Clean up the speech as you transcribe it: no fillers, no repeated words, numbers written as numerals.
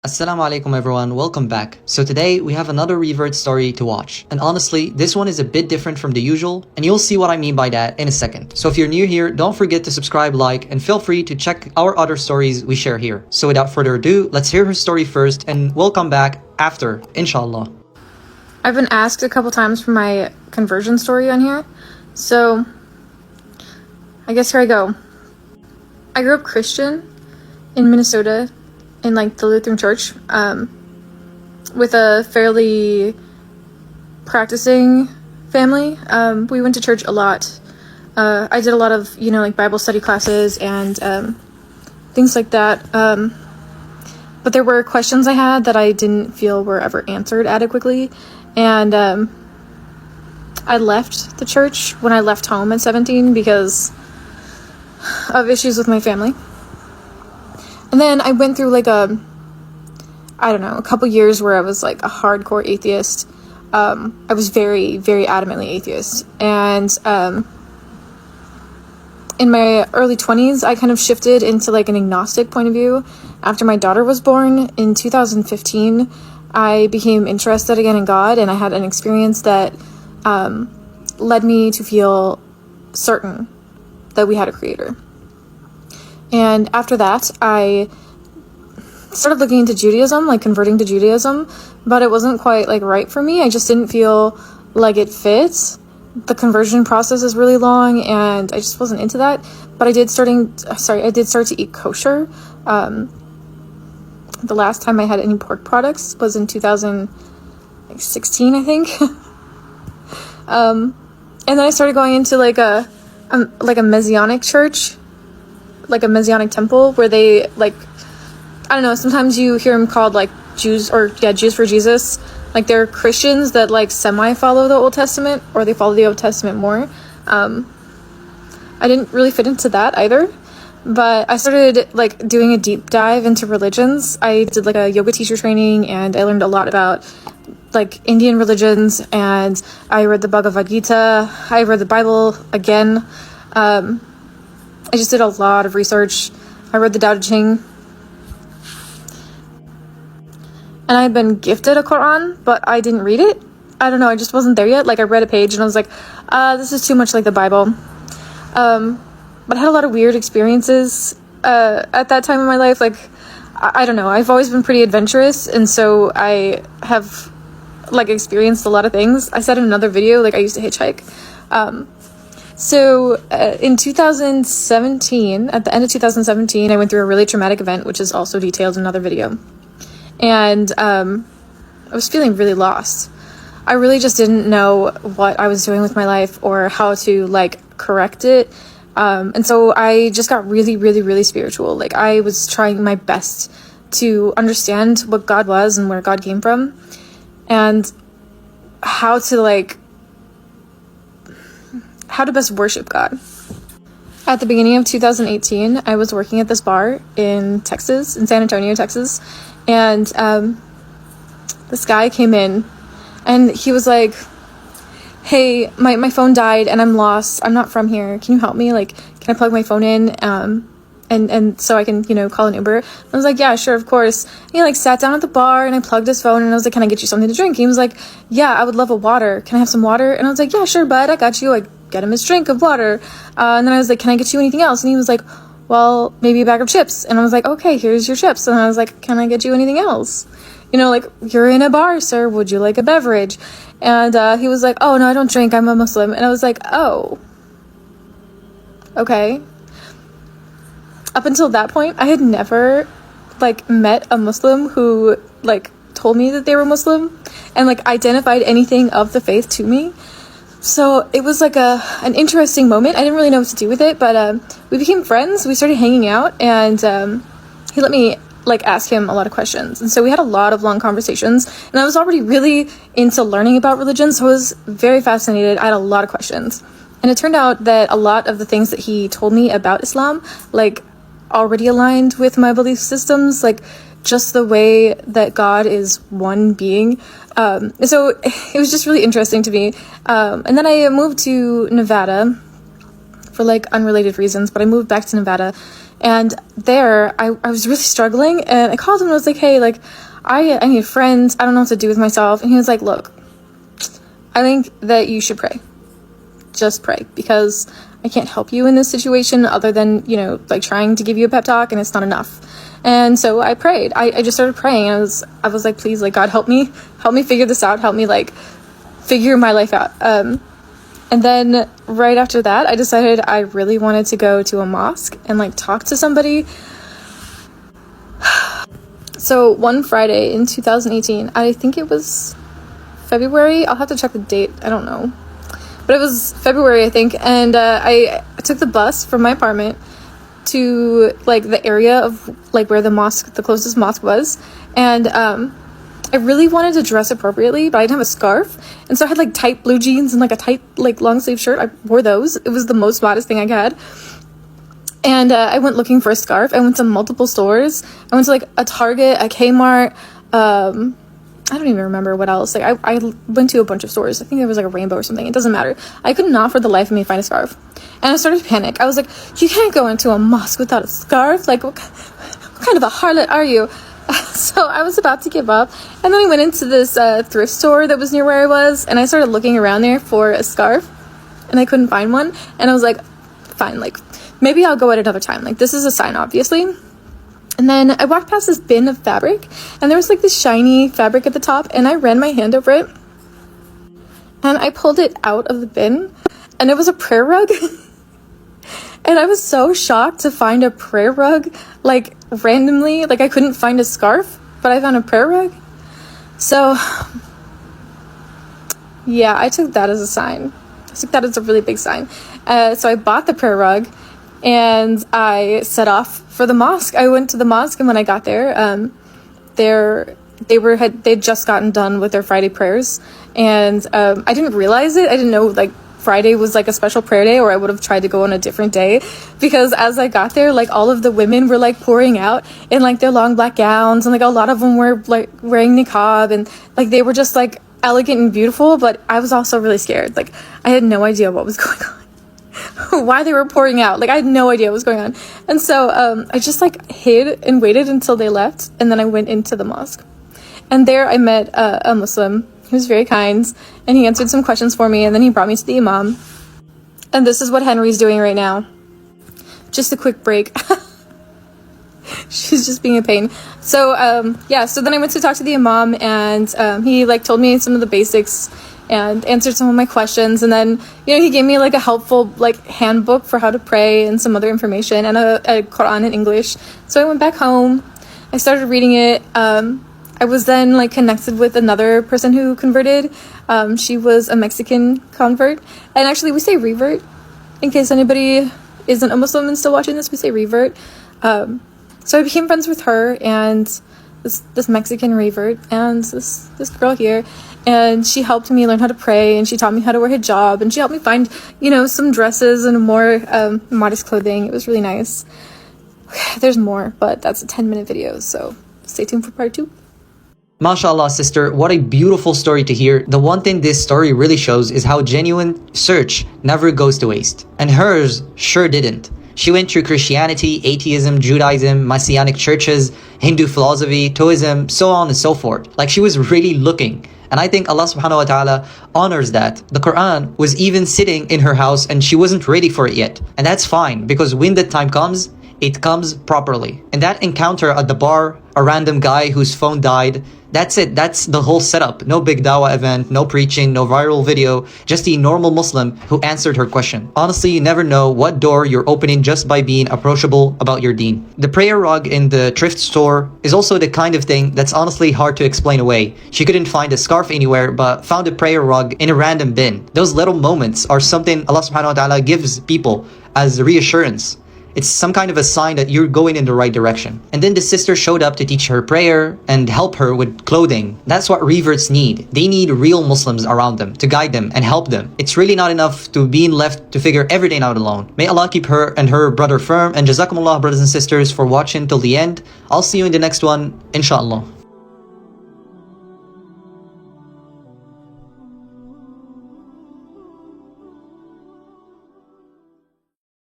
Assalamu alaikum everyone, welcome back. So today we have another revert story to watch. And honestly, this one is a bit different from the usual, and you'll see what I mean by that in a second. So if you're new here, don't forget to subscribe, like, and feel free to check our other stories we share here. So without further ado, let's hear her story first, and we'll come back after, inshallah. I've been asked a couple times for my conversion story on here, so I guess here I go. I grew up Christian in Minnesota, in the Lutheran church, with a fairly practicing family. We went to church a lot. I did a lot of, Bible study classes and things like that. But there were questions I had that I didn't feel were ever answered adequately. And I left the church when I left home at 17 because of issues with my family. And then I went through a couple years where I was a hardcore atheist. I was very, very adamantly atheist. And in my early 20s, I kind of shifted into an agnostic point of view. After my daughter was born in 2015, I became interested again in God, and I had an experience that led me to feel certain that we had a creator. And after that, I started looking into Judaism, converting to Judaism, but it wasn't quite right for me. I just didn't feel like it fit. The conversion process is really long, and I just wasn't into that. But I did start to eat kosher. The last time I had any pork products was in 2016, I think. And then I started going into a Messianic church, a Messianic temple, where they sometimes you hear them called Jews for Jesus. They're Christians that semi follow the Old Testament, or they follow the Old Testament more. I didn't really fit into that either, but I started doing a deep dive into religions. I did a yoga teacher training, and I learned a lot about Indian religions, and I read the Bhagavad Gita. I read the Bible again. I just did a lot of research. I read the Tao Te Ching. And I had been gifted a Quran, but I didn't read it. I don't know, I just wasn't there yet. I read a page and I was like, this is too much like the Bible. But I had a lot of weird experiences at that time in my life. I don't know, I've always been pretty adventurous, and so I have experienced a lot of things. I said in another video, I used to hitchhike. So in 2017, at the end of 2017, I went through a really traumatic event, which is also detailed in another video. And I was feeling really lost. I really just didn't know what I was doing with my life or how to correct it. And so I just got really, really, really spiritual. I was trying my best to understand what God was and where God came from, and how to best worship God. At the beginning of 2018, I was working at this bar in Texas, in San Antonio, Texas, and this guy came in, and he was like, hey, my phone died and I'm lost. I'm not from here. Can you help me? Can I plug my phone in? And so I can, call an Uber. And I was like, yeah, sure, of course. And he sat down at the bar, and I plugged his phone, and I was like, can I get you something to drink? And he was like, yeah, I would love a water. Can I have some water? And I was like, yeah, sure, bud, I got you. I get him his drink of water. And then I was like, can I get you anything else? And he was like, well, maybe a bag of chips. And I was like, okay, here's your chips. And I was like, can I get you anything else? You're in a bar, sir. Would you like a beverage? And he was like, oh, no, I don't drink. I'm a Muslim. And I was like, oh, okay. Up until that point, I had never, met a Muslim who, told me that they were Muslim and, identified anything of the faith to me. So it was, an interesting moment. I didn't really know what to do with it, but we became friends. We started hanging out, and he let me, ask him a lot of questions. And so we had a lot of long conversations, and I was already really into learning about religion, so I was very fascinated. I had a lot of questions. And it turned out that a lot of the things that he told me about Islam, already aligned with my belief systems, just the way that God is one being. So it was just really interesting to me. And then I moved to Nevada for unrelated reasons, but I moved back to Nevada, And there, I was really struggling, and I called him and I was like, hey, like, I need friends. I don't know what to do with myself. And he was like, look, I think that you should pray. Just pray, because I can't help you in this situation other than, you know, like trying to give you a pep talk, and it's not enough. And so I prayed. I just started praying. I was like, please, like, God, help me figure this out. Help me, like, figure my life out. And then right after that, I decided I really wanted to go to a mosque and, like, talk to somebody. So one Friday in 2018, I think it was February. I'll have to check the date. I don't know. But it was February, I think. And I took the bus from my apartment to, like, the area of, like, where the closest mosque was. And I really wanted to dress appropriately, but I didn't have a scarf. And so I had, like, tight blue jeans and, like, a tight, like, long sleeve shirt. I wore those. It was the most modest thing I had. And I went looking for a scarf. I went to multiple stores. I went to, like, a Target, a Kmart. I don't even remember what else. Like, I went to a bunch of stores. I think there was, like, a Rainbow or something. It doesn't matter. I could not for the life of me find a scarf. And I started to panic. I was like, you can't go into a mosque without a scarf. Like, what kind of a harlot are you? So I was about to give up. And then we went into this thrift store that was near where I was. And I started looking around there for a scarf. And I couldn't find one. And I was like, fine, like, maybe I'll go at another time. Like, this is a sign, obviously. And then I walked past this bin of fabric. And there was, like, this shiny fabric at the top. And I ran my hand over it. And I pulled it out of the bin. And it was a prayer rug. And I was so shocked to find a prayer rug, like, randomly. Like, I couldn't find a scarf, but I found a prayer rug. So, yeah, I took that as a sign. I took that as a really big sign. So I bought the prayer rug, and I set off for the mosque. I went to the mosque, and when I got there, they'd just gotten done with their Friday prayers, and I didn't realize it. I didn't know, like, Friday was, like, a special prayer day, or I would have tried to go on a different day, because as I got there, like, all of the women were, like, pouring out in, like, their long black gowns, and, like, a lot of them were, like, wearing niqab, and, like, they were just, like, elegant and beautiful. But I was also really scared. Like, I had no idea what was going on. Why they were pouring out. Like, I had no idea what was going on. And so I just, like, hid and waited until they left, and then I went into the mosque. And there I met a Muslim. He was very kind, and he answered some questions for me, and then he brought me to the imam. And this is what Henry's doing right now. Just a quick break. She's just being a pain. So, yeah, so then I went to talk to the imam, and he, like, told me some of the basics and answered some of my questions. And then, you know, he gave me, like, a helpful, like, handbook for how to pray and some other information, and a Quran in English. So I went back home. I started reading it. I was then, like, connected with another person who converted. She was a Mexican convert. And actually, we say revert. In case anybody isn't a Muslim and still watching this, we say revert. So I became friends with her and this Mexican revert and this girl here. And she helped me learn how to pray, and she taught me how to wear hijab, and she helped me find, you know, some dresses and more modest clothing. It was really nice. There's more, but that's a 10-minute video, so stay tuned for part 2. MashaAllah, sister, what a beautiful story to hear. The one thing this story really shows is how genuine search never goes to waste. And hers sure didn't. She went through Christianity, atheism, Judaism, Messianic churches, Hindu philosophy, Taoism, so on and so forth. Like, she was really looking. And I think Allah subhanahu wa ta'ala honors that. The Quran was even sitting in her house and she wasn't ready for it yet. And that's fine, because when that time comes, it comes properly. And that encounter at the bar, a random guy whose phone died, that's it. That's the whole setup. No big dawah event, no preaching, no viral video, just a normal Muslim who answered her question. Honestly, you never know what door you're opening just by being approachable about your deen. The prayer rug in the thrift store is also the kind of thing that's honestly hard to explain away. She couldn't find a scarf anywhere, but found a prayer rug in a random bin. Those little moments are something Allah subhanahu wa ta'ala gives people as reassurance. It's some kind of a sign that you're going in the right direction. And then the sister showed up to teach her prayer and help her with clothing. That's what reverts need. They need real Muslims around them to guide them and help them. It's really not enough to being left to figure everything out alone. May Allah keep her and her brother firm, and Jazakumullah, brothers and sisters, for watching till the end. I'll see you in the next one, inshallah.